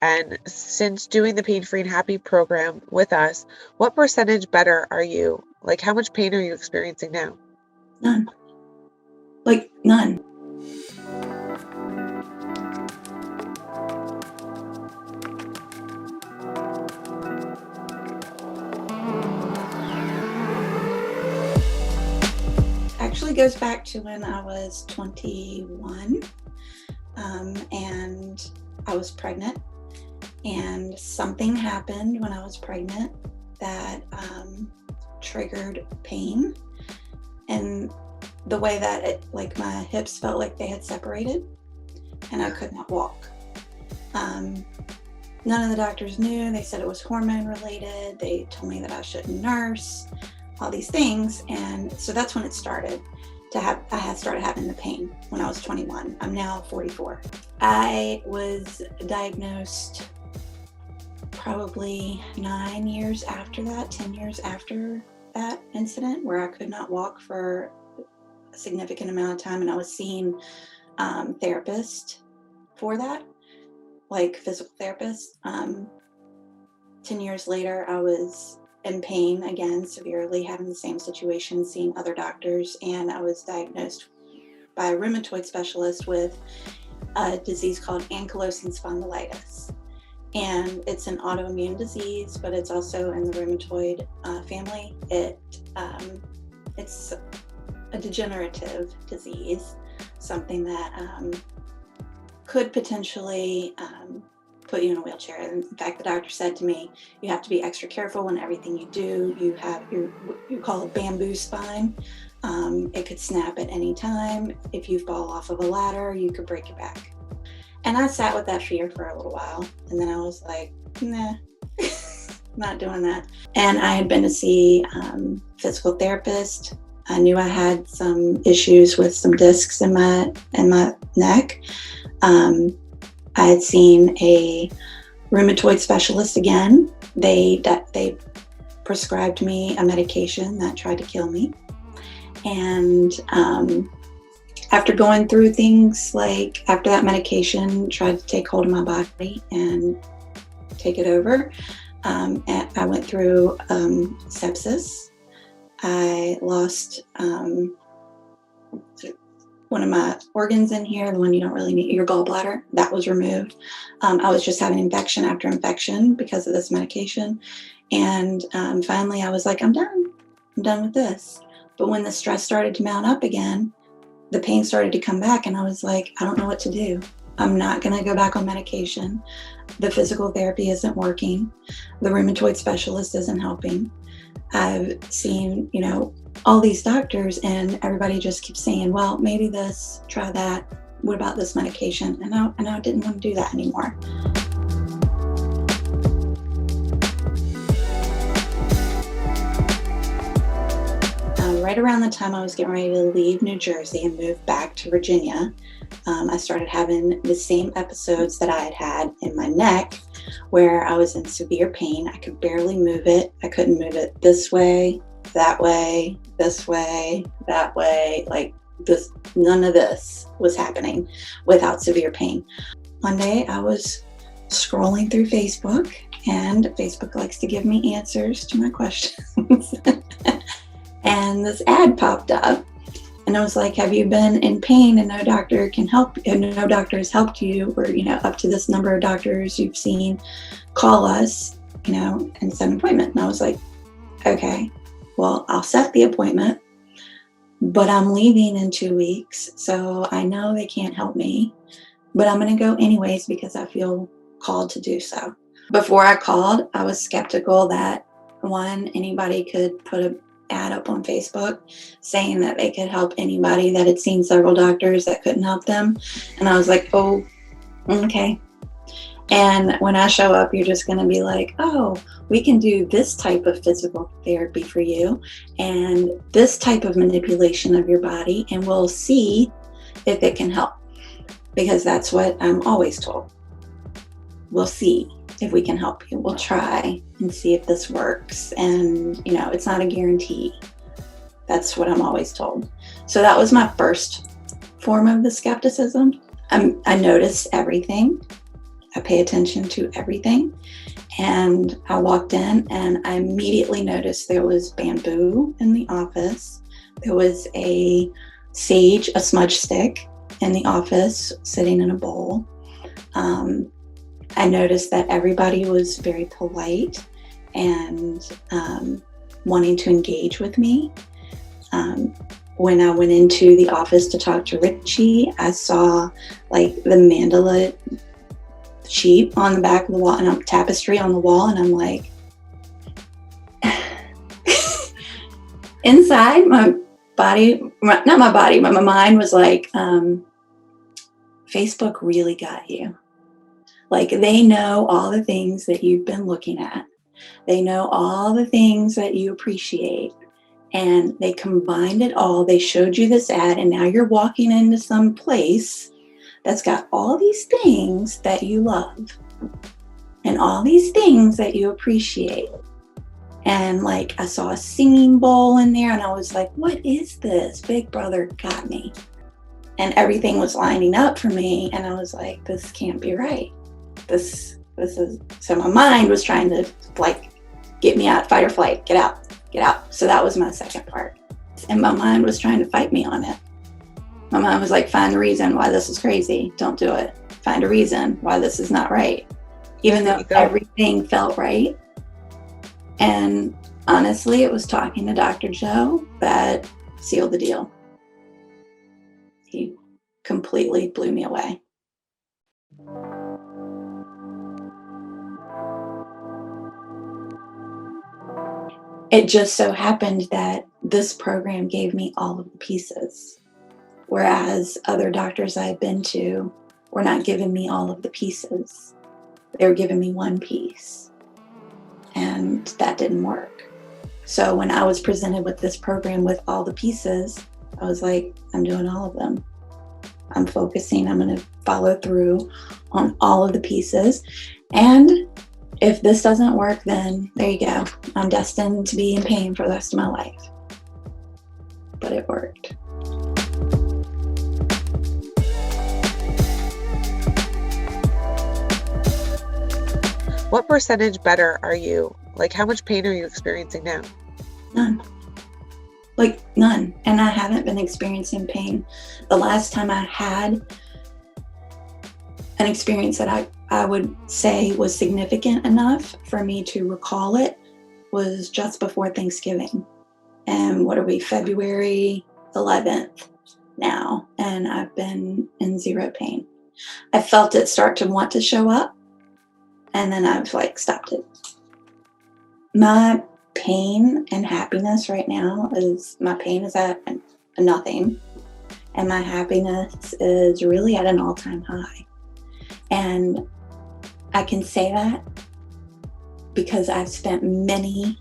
And since doing the Pain Free and Happy program with us, what percentage better are you? Like, how much pain are you experiencing now? None. Like, none. Actually goes back to when I was 21, and I was pregnant, and something happened when I was pregnant that triggered pain, and the way that it, like, my hips felt like they had separated and I could not walk. None of the doctors knew. They said it was hormone related. They told me that I shouldn't nurse, all these things. And so that's when it started I had started having the pain when I was 21. I'm now 44. I was diagnosed probably 9 years after that, 10 years after that incident, where I could not walk for a significant amount of time. And I was seeing therapists for that, like physical therapists. 10 years later, I was in pain again, severely, having the same situation, seeing other doctors, and I was diagnosed by a rheumatoid specialist with a disease called Ankylosing Spondylitis. And it's an autoimmune disease, but it's also in the rheumatoid family. It's a degenerative disease, something that could potentially put you in a wheelchair. In fact, the doctor said to me, you have to be extra careful in everything you do. You have you call it bamboo spine. It could snap at any time. If you fall off of a ladder, you could break your back. And I sat with that fear for a little while. And then I was like, nah, not doing that. And I had been to see a physical therapist. I knew I had some issues with some discs in my neck. I had seen a rheumatoid specialist again. They prescribed me a medication that tried to kill me. And after going through things, like after that medication tried to take hold of my body and take it over, and I went through sepsis. I lost one of my organs in here, the one you don't really need, your gallbladder, that was removed. I was just having infection after infection because of this medication. And finally I was like, I'm done with this. But when the stress started to mount up again, the pain started to come back, and I was like, I don't know what to do. I'm not going to go back on medication. The physical therapy isn't working. The rheumatoid specialist isn't helping. I've seen, all these doctors, and everybody just keeps saying, well, maybe this, try that. What about this medication? And I didn't want to do that anymore. Right around the time I was getting ready to leave New Jersey and move back to Virginia, I started having the same episodes that I had had in my neck, where I was in severe pain. I could barely move it. I couldn't move it this way, that way, this way, that way. Like this, none of this was happening without severe pain. One day I was scrolling through Facebook, and Facebook likes to give me answers to my questions. And this ad popped up, and I was like, have you been in pain and no doctor can help, and no doctor has helped you, or, up to this number of doctors you've seen, call us, and set an appointment. And I was like, okay, well, I'll set the appointment, but I'm leaving in 2 weeks. So I know they can't help me, but I'm going to go anyways because I feel called to do so. Before I called, I was skeptical that, one, anybody could put an ad up on Facebook saying that they could help anybody that had seen several doctors that couldn't help them. And I was like, oh, okay. And when I show up, you're just going to be like, oh, we can do this type of physical therapy for you and this type of manipulation of your body, and we'll see if it can help. Because that's what I'm always told. We'll see if we can help you. We'll try and see if this works. And, it's not a guarantee. That's what I'm always told. So that was my first form of the skepticism. I noticed everything. I pay attention to everything. And I walked in and I immediately noticed there was bamboo in the office. There was a smudge stick in the office sitting in a bowl. I noticed that everybody was very polite and wanting to engage with me. When I went into the office to talk to Richie, I saw like the mandala sheet on the back of the wall and a tapestry on the wall, and I'm like, inside my body, not my body, but my mind was like, Facebook really got you. Like, they know all the things that you've been looking at. They know all the things that you appreciate. And they combined it all. They showed you this ad, and now you're walking into some place that's got all these things that you love and all these things that you appreciate. And like, I saw a singing bowl in there, and I was like, what is this? Big Brother got me. And everything was lining up for me, and I was like, this can't be right. This is, so my mind was trying to like get me out, fight or flight, get out. So that was my second part. And my mind was trying to fight me on it. My mind was like, find a reason why this is crazy. Don't do it. Find a reason why this is not right. Even though everything felt right. And honestly, it was talking to Dr. Joe that sealed the deal. He completely blew me away. It just so happened that this program gave me all of the pieces, whereas other doctors I've been to were not giving me all of the pieces. They were giving me one piece, and that didn't work. So when I was presented with this program with all the pieces, I was like, I'm doing all of them. I'm focusing, I'm going to follow through on all of the pieces. And if this doesn't work, then there you go. I'm destined to be in pain for the rest of my life. But it worked. What percentage better are you? Like, how much pain are you experiencing now? None. Like, none. And I haven't been experiencing pain. The last time I had an experience that I would say was significant enough for me to recall it was just before Thanksgiving. And what are we, February 11th now? And I've been in zero pain. I felt it start to want to show up, and then I've like stopped it. My pain and happiness right now is, my pain is at nothing, and my happiness is really at an all-time high. And I can say that because I've spent many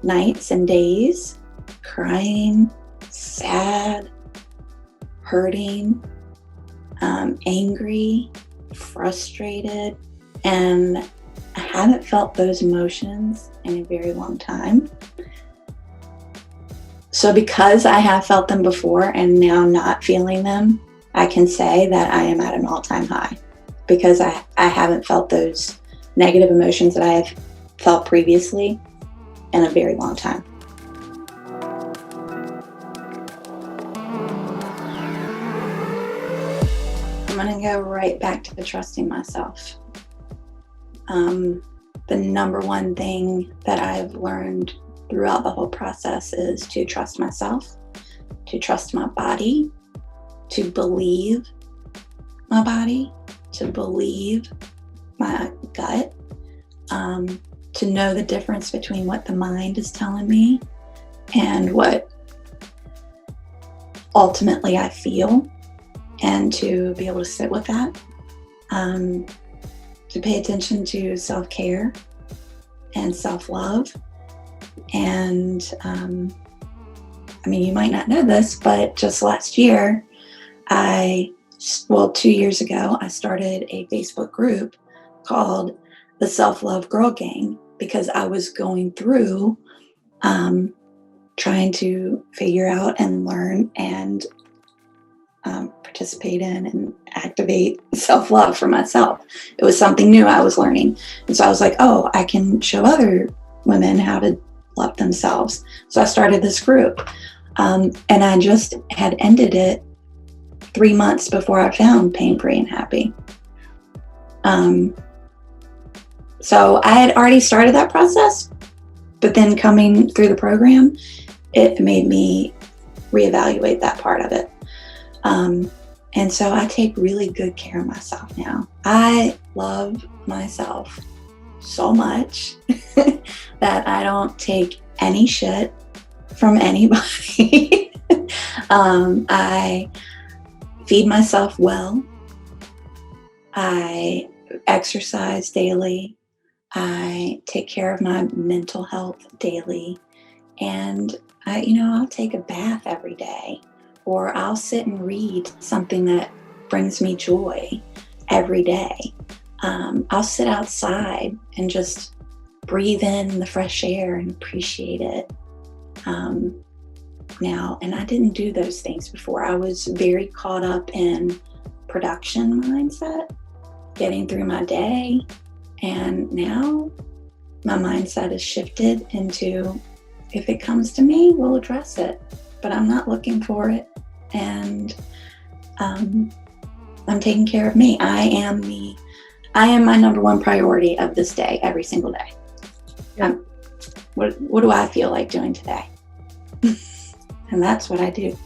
nights and days crying, sad, hurting, angry, frustrated, and I haven't felt those emotions in a very long time. So because I have felt them before and now not feeling them, I can say that I am at an all-time high, because I haven't felt those negative emotions that I have felt previously in a very long time. I'm going to go right back to the trusting myself. The number one thing that I've learned throughout the whole process is to trust myself, to trust my body, to believe my body, to believe my gut, to know the difference between what the mind is telling me and what ultimately I feel, and to be able to sit with that, to pay attention to self-care and self-love. And I mean, you might not know this, but just last year, 2 years ago, I started a Facebook group called the Self-Love Girl Gang, because I was going through trying to figure out and learn and participate in and activate self-love for myself. It was something new I was learning. And so I was like, oh, I can show other women how to love themselves. So I started this group. And I just had ended it 3 months before I found Pain Free and Happy. So I had already started that process, but then coming through the program, it made me reevaluate that part of it. And so I take really good care of myself now. I love myself so much that I don't take any shit from anybody. I feed myself well. I exercise daily. I take care of my mental health daily. And I'll take a bath every day, or I'll sit and read something that brings me joy every day. I'll sit outside and just breathe in the fresh air and appreciate it now. And I didn't do those things before. I was very caught up in production mindset, getting through my day. And now my mindset is shifted into, if it comes to me, we'll address it, but I'm not looking for it. And I'm taking care of me. I am my number one priority of this day, every single day. Yeah. What do I feel like doing today? And that's what I do.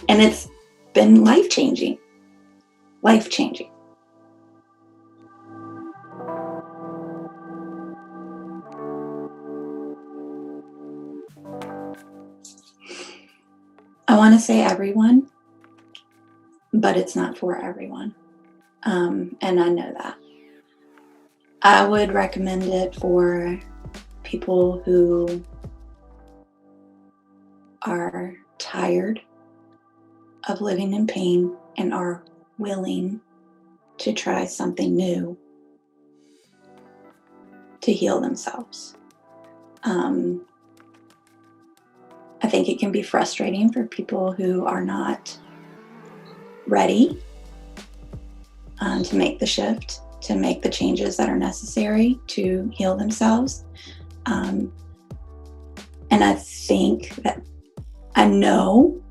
And it's been life-changing. Life-changing. I want to say everyone, but it's not for everyone. And I know that. I would recommend it for people who are tired of living in pain and are willing to try something new to heal themselves. I think it can be frustrating for people who are not ready to make the shift, to make the changes that are necessary to heal themselves. And I think that I know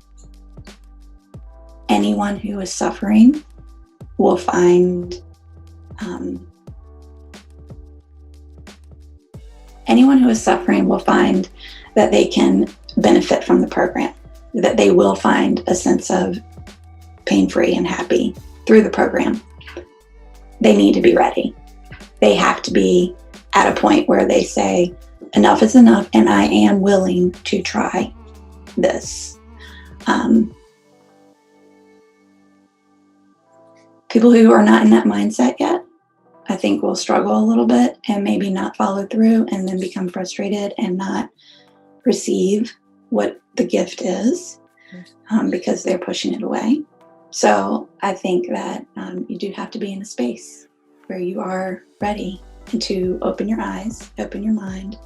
anyone who is suffering will find that they can benefit from the program, that they will find a sense of pain-free and happy through the program. They need to be ready. They have to be at a point where they say, enough is enough, and I am willing to try this. People who are not in that mindset yet, I think will struggle a little bit and maybe not follow through and then become frustrated and not receive what the gift is because they're pushing it away. So I think that you do have to be in a space where you are ready to open your eyes, open your mind,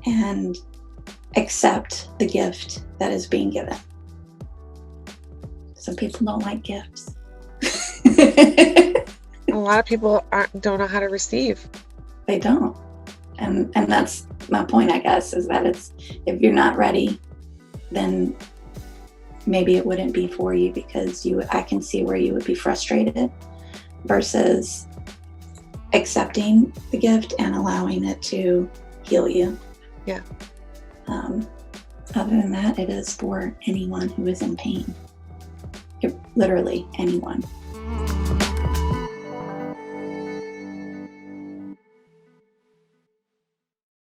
and accept the gift that is being given. Some people don't like gifts. A lot of people don't know how to receive. They don't. And that's my point, I guess, is that if you're not ready, then maybe it wouldn't be for you, because I can see where you would be frustrated versus accepting the gift and allowing it to heal you. Yeah. Other than that, it is for anyone who is in pain. Literally anyone.